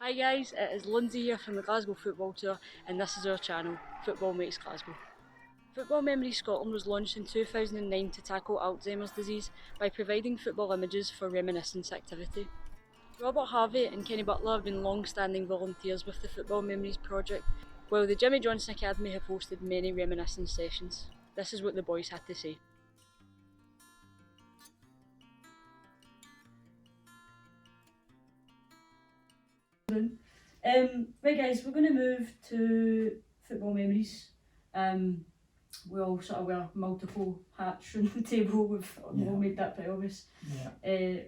Hi guys, it is Lindsay here from the Glasgow Football Tour and this is our channel, Football Makes Glasgow. Football Memories Scotland was launched in 2009 to tackle Alzheimer's disease by providing football images for reminiscence activity. Robert Harvey and Kenny Butler have been long-standing volunteers with the Football Memories project, while the Jimmy Johnstone Academy have hosted many reminiscence sessions. This is what the boys had to say. Right guys, we're going to move to Football Memories. We all sort of wear multiple hats around the table, we've all made that pretty obvious.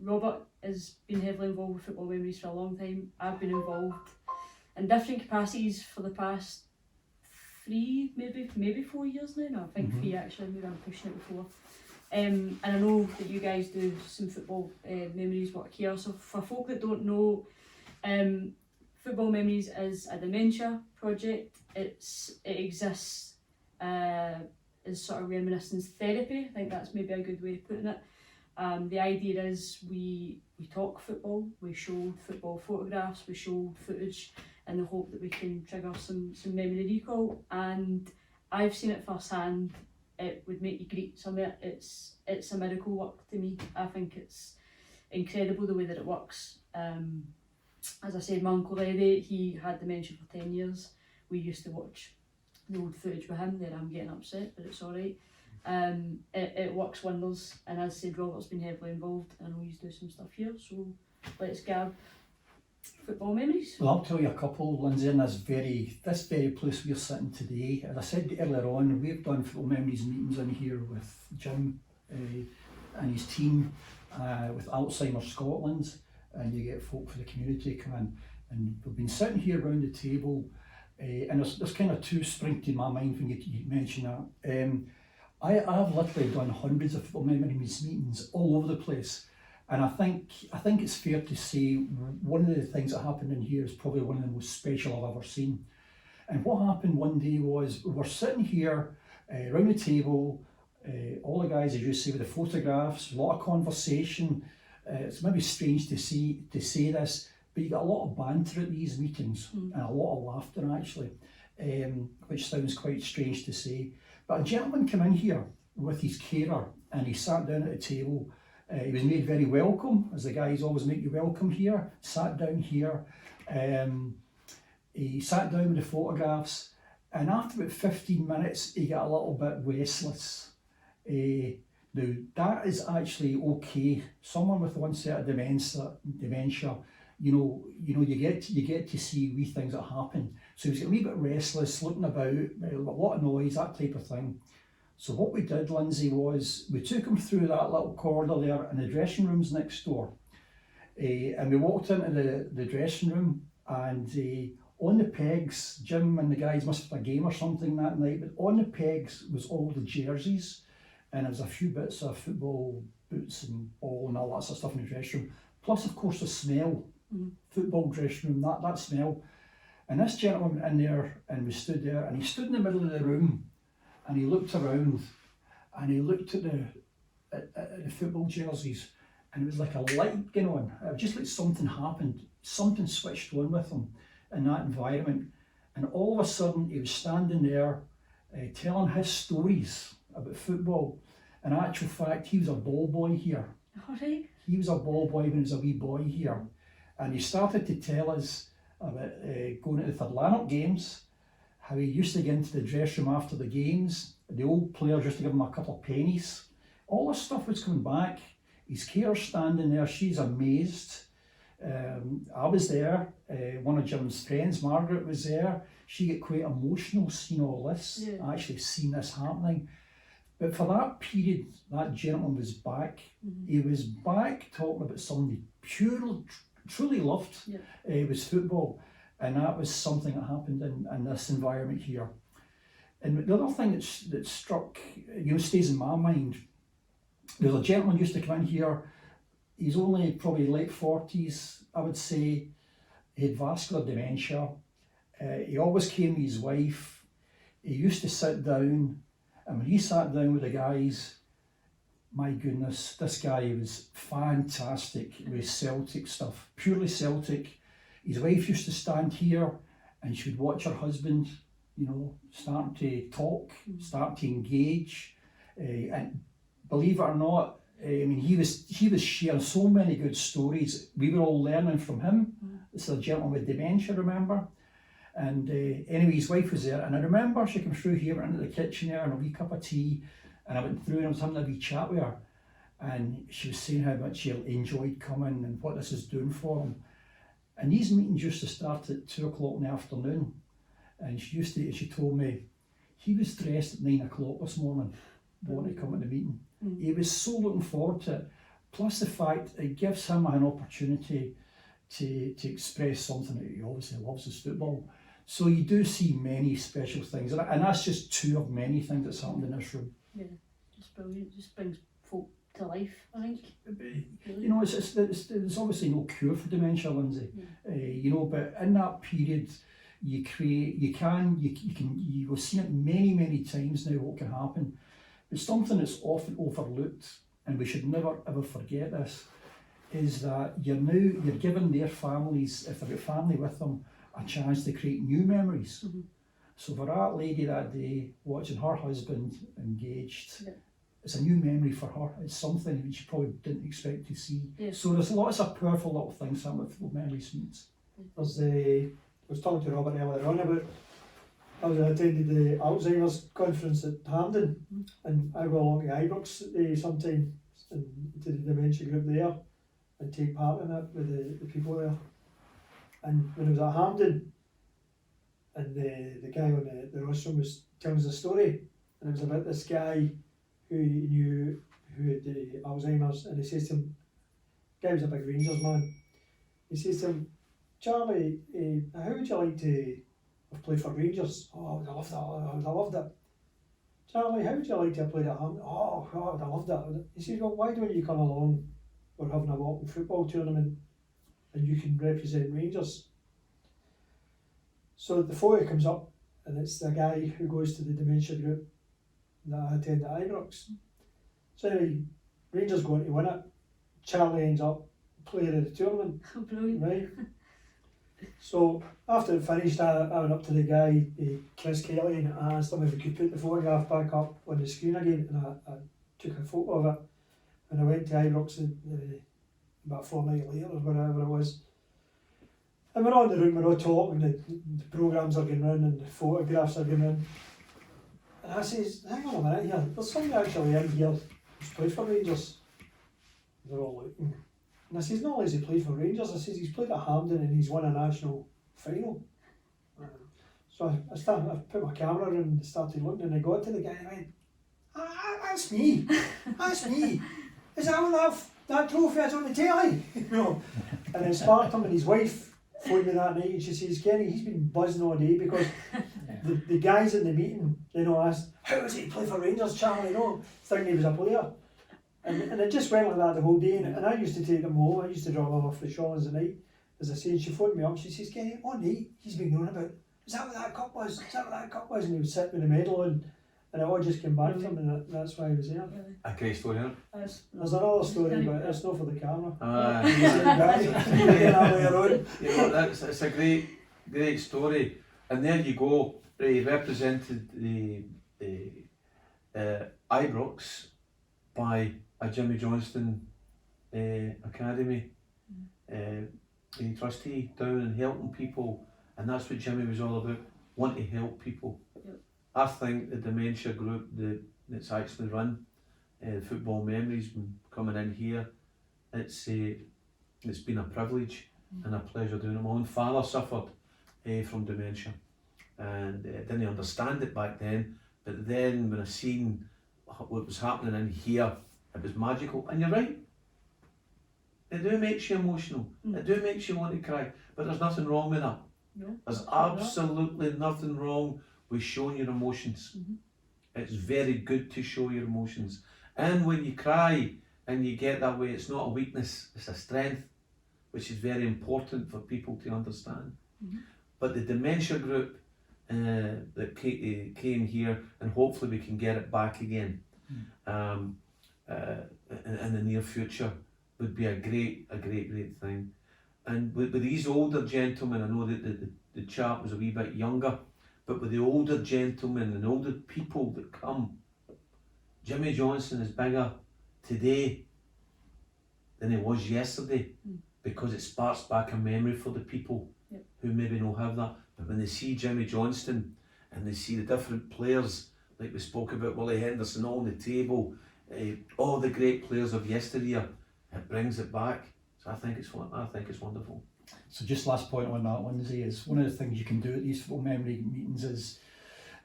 Robert has been heavily involved with Football Memories for a long time. I've been involved in different capacities for the past 3, maybe 4 years now. No, I think 3 actually, maybe I'm pushing it before. And I know that you guys do some Football Memories work here, so for folk that don't know, Football Memories is a dementia project. It exists as sort of reminiscence therapy. I think that's maybe a good way of putting it. The idea is we talk football, we show football photographs, we show footage in the hope that we can trigger some memory recall. And I've seen it firsthand. It would make you greet somewhere. It's a miracle work to me. I think it's incredible the way that it works. As I said, my uncle Eddie, he had dementia for 10 years. We used to watch the old footage with him. There I'm getting upset, but it's alright. It works wonders, and as I said, Robert's been heavily involved. I know he's doing some stuff here, so let's grab Football Memories. Well, I'll tell you a couple, Lindsay, in this very place we're sitting today. As I said earlier on, we've done Football Memories meetings in here with Jim and his team, with Alzheimer Scotland, and you get folk for the community come in, and we've been sitting here around the table, and there's kind of two spring to my mind when you mention that. I've literally done hundreds of Football Memories meetings all over the place, and I think it's fair to say one of the things that happened in here is probably one of the most special I've ever seen. And what happened one day was we were sitting here around the table, all the guys, as you say, with the photographs, a lot of conversation. It's maybe strange to say this, but you get a lot of banter at these meetings and a lot of laughter actually, which sounds quite strange to say. But a gentleman came in here with his carer and he sat down at the table. He was made very welcome, as the guys always make you welcome here. Sat down here. He sat down with the photographs, and after about 15 minutes, he got a little bit restless. Now that is actually okay. Someone with one set of dementia, you get to see wee things that happen. So he was getting a wee bit restless, looking about, a lot of noise, that type of thing. So what we did, Lindsay, was we took him through that little corridor there, and the dressing room's next door. And we walked into the dressing room, and on the pegs, Jim and the guys must have had a game or something that night, but on the pegs was all the jerseys, and there was a few bits of football boots and ball and all that sort of stuff in the dressing room. Plus, of course, the smell, football dressing room, that smell. And this gentleman went in there, and we stood there, and he stood in the middle of the room, and he looked around, and he looked at the football jerseys, and it was like a light going on. It was just like something happened, something switched on with him in that environment. And all of a sudden, he was standing there telling his stories about football. In actual fact, he was a ball boy here. All right. He was a ball boy when he was a wee boy here. And he started to tell us about going to the Third Lanark games, how he used to get into the dressing room after the games. The old players used to give him a couple of pennies. All this stuff was coming back. His carer standing there, she's amazed. I was there, one of Jim's friends, Margaret, was there. She got quite emotional seeing all this, actually seeing this happening. But for that period, that gentleman was back. He was back talking about something he truly loved. It was football. And that was something that happened in this environment here. And the other thing that struck, stays in my mind, there's a gentleman used to come in here. He's only probably late 40s, I would say. He had vascular dementia. He always came with his wife. He used to sit down, and when he sat down with the guys, my goodness, this guy was fantastic with Celtic stuff, purely Celtic. his wife used to stand here and she would watch her husband, you know, start to talk, start to engage, and believe it or not, I mean, he was sharing so many good stories. We were all learning from him. This is a gentleman with dementia, remember? And anyway, his wife was there, and I remember she came through here, went into the kitchen there, and a wee cup of tea, and I went through and I was having a wee chat with her, and she was saying how much she enjoyed coming and what this is doing for him. And these meetings used to start at 2 o'clock in the afternoon, and she told me, he was dressed at 9 o'clock this morning, wanting to come to the meeting. He was so looking forward to it. Plus the fact it gives him an opportunity to express something that he obviously loves, is football. So you do see many special things, and that's just two of many things that's happened in this room. Yeah, just brilliant. Just brings folk to life, I think. You know, there's obviously no cure for dementia, Lindsay. You know, but in that period, you will see it many times now what can happen. But something that's often overlooked, and we should never ever forget this, is that you're giving their families, if they've got family with them, a chance to create new memories. So for that lady that day, watching her husband engaged, it's a new memory for her. It's something that she probably didn't expect to see. So there's lots of powerful little things happening with memories meets. I was talking to Robert earlier on about, I attended the Alzheimer's conference at Hampden, and I go along to Ibrox sometime and to the dementia group there and take part in it with the people there. And when I was at Hampden, and the guy on the rostrum was telling us a story, and it was about this guy who knew who had the Alzheimer's, and he says to him, the guy was a big Rangers man, he says to him, Charlie, how would you like to have played for Rangers? Oh, I would have loved that, I would have loved it. Charlie, how would you like to have played at Hampden? Oh, I would have loved that. He says, well, why don't you come along? We're having a walking football tournament and you can represent Rangers. So the photo comes up, and it's the guy who goes to the dementia group that I attend at Ibrox. So anyway, Rangers go on to win it. Charlie ends up player of the tournament. Brilliant. Right? So after it finished, I went up to the guy, Chris Kelly, and I asked him if he could put the photograph back up on the screen again, and I took a photo of it, and I went to Ibrox about a fortnight later or whatever it was. And we're on the room, we're all talking, the programmes are going round and the photographs are going round. And I says, hang on a minute here, there's somebody actually in here who's played for Rangers. They're all looking. And I says, not only has he played for Rangers, I says, he's played at Hampden and he's won a national final. So I put my camera in and started looking, and I got to the guy and I went, that's me, that's me. Is that that trophy that's on the telly? You know? And then sparked him, and his wife phoned me that night and she says, Kenny, he's been buzzing all day because the guys in the meeting, you know, asked, how was it to play for Rangers, Charlie? You know, thinking he was a player. And it just went like that the whole day, and I used to take them home. I used to drop them off the Shawlands at night. As I said, she phoned me up, she says, Kenny, all night he's been going about, is that what that cup was? Is that what that cup was? And he would sit with the medal on, and it all just came back to him, and that's why he was there. A great story, huh? There's another story, but it's not for the camera. You know, it's a great story. And there you go, he represented the Ibrox by a Jimmy Johnstone academy trustee down and helping people, and that's what Jimmy was all about, wanting to help people. I think the dementia group that's actually run Football Memories, coming in here, it's been a privilege and a pleasure doing it. My own father suffered from dementia, and didn't understand it back then, but then when I seen what was happening in here, it was magical. And you're right, it do makes you emotional, it do makes you want to cry, but there's nothing wrong with that. No, there's absolutely nothing wrong with showing your emotions. It's very good to show your emotions, and when you cry and you get that way, it's not a weakness, it's a strength, which is very important for people to understand. But the dementia group that came here, and hopefully we can get it back again in the near future, would be a great thing. And with these older gentlemen, I know that the chap was a wee bit younger, but with the older gentlemen and older people that come, Jimmy Johnstone is bigger today than he was yesterday, because it sparks back a memory for the people who maybe don't have that. But when they see Jimmy Johnstone and they see the different players, like we spoke about, Willie Henderson all on the table, all the great players of yesteryear, it brings it back. So I think it's wonderful. So just last point on that, Lindsay, is one of the things you can do at these football memory meetings is,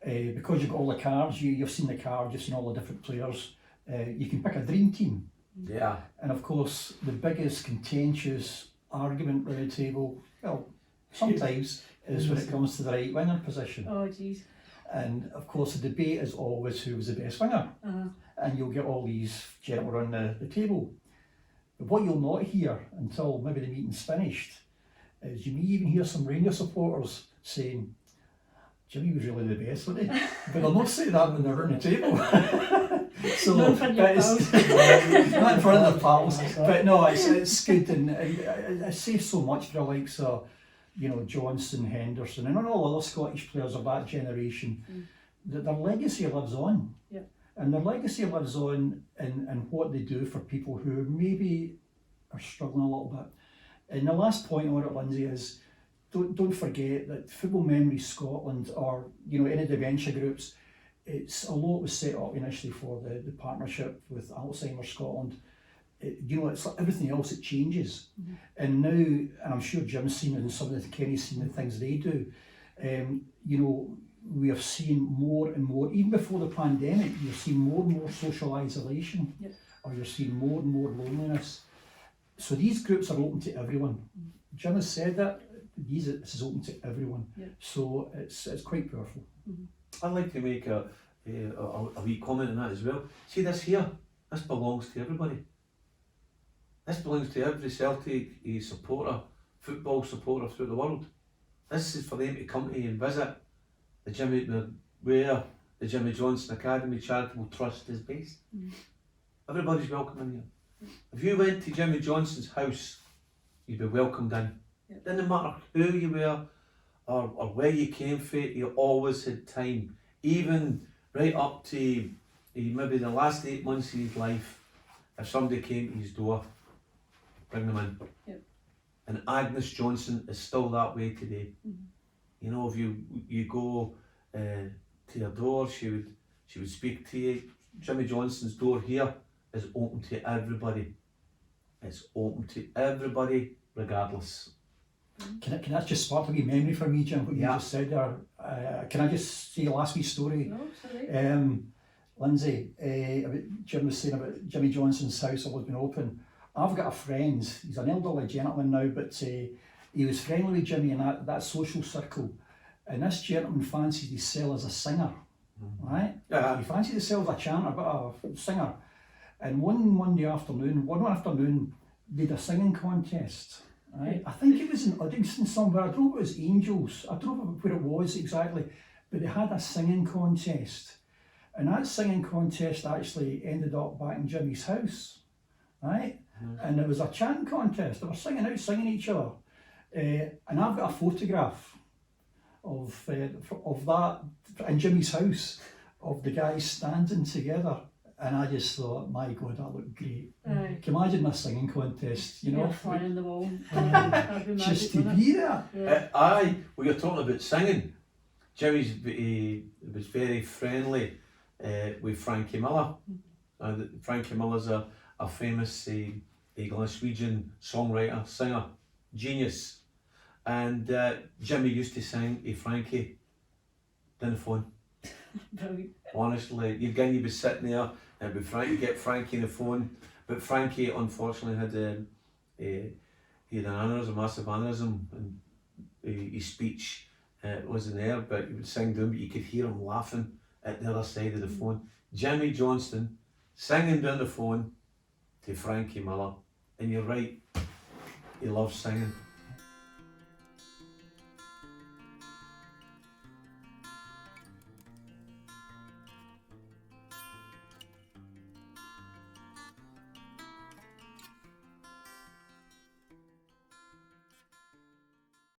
because you've got all the cards, you've seen the cards, you've seen all the different players, you can pick a dream team. Yeah. And of course, the biggest contentious argument around the table, well, sometimes, is when it comes to the right winger position. Oh, jeez. And of course, the debate is always who was the best winger. And you'll get all these gentlemen around the table. But what you'll not hear until maybe the meeting's finished is you may even hear some Rangers supporters saying, Jimmy was really the best, wasn't he? But they'll not say that when they're around the table. So Not in front of your pals. not in front of their pals. But no, it's good, and it saves so much for the likes of, Johnstone, Henderson, and all other Scottish players of that generation, that their legacy lives on. Yep. And their legacy lives on in what they do for people who maybe are struggling a little bit. And the last point on it, Lindsay, is don't forget that Football Memories Scotland, or any dementia groups, a lot was set up initially for the partnership with Alzheimer Scotland. It's like everything else, it changes. And now, and I'm sure Jim's seen it, and some of the Kenny's seen the things they do, we have seen more and more, even before the pandemic, you're seeing more and more social isolation, or you're seeing more and more loneliness. So these groups are open to everyone. Jim has said that, this is open to everyone. So it's quite powerful. I'd like to make a wee comment on that as well. See this here, this belongs to everybody. This belongs to every Celtic supporter, football supporter throughout the world. This is for them to come to and visit where the Jimmy Johnstone Academy Charitable Trust is based. Everybody's welcome in here. If you went to Jimmy Johnstone's house, you'd be welcomed in. Didn't matter who you were or where you came from, you always had time. Even right up to maybe the last 8 months of his life, if somebody came to his door, bring them in. And Agnes Johnstone is still that way today. If you go to her door, she would speak to you. Jimmy Johnstone's door here is open to everybody. It's open to everybody, regardless. Can I just spark a wee memory for me, Jim, what you just said there? Can I just say a last wee story? No, sorry. Lindsay, Jim was saying about Jimmy Johnstone's house always been open. I've got a friend, he's an elderly gentleman now, but he was friendly with Jimmy in that social circle. And this gentleman fancied himself as a singer, right? He fancied himself as a chanter, but a singer. And one afternoon, they had a singing contest, right? I think it was in Uddingston somewhere, I don't know if it was Angels, I don't know where it was exactly, but they had a singing contest. And that singing contest actually ended up back in Jimmy's house, right? And it was a chanting contest, they were singing each other. And I've got a photograph of that in Jimmy's house, of the guys standing together, and I just thought, my God, that looked great. Can you imagine a singing contest, flying in the wall. just to be there. Well, you're talking about singing. Jimmy's was very friendly with Frankie Miller. Frankie Miller's a famous Glaswegian songwriter, singer, genius. And Jimmy used to sing to Frankie down the phone. Brilliant. Honestly, you'd be sitting there and get Frankie on the phone, but Frankie unfortunately had he had an aneurysm, massive aneurysm, and his speech wasn't there, but he would sing to him, but you could hear him laughing at the other side of the phone. Jimmy Johnstone singing down the phone to Frankie Miller, and you're right, he loves singing.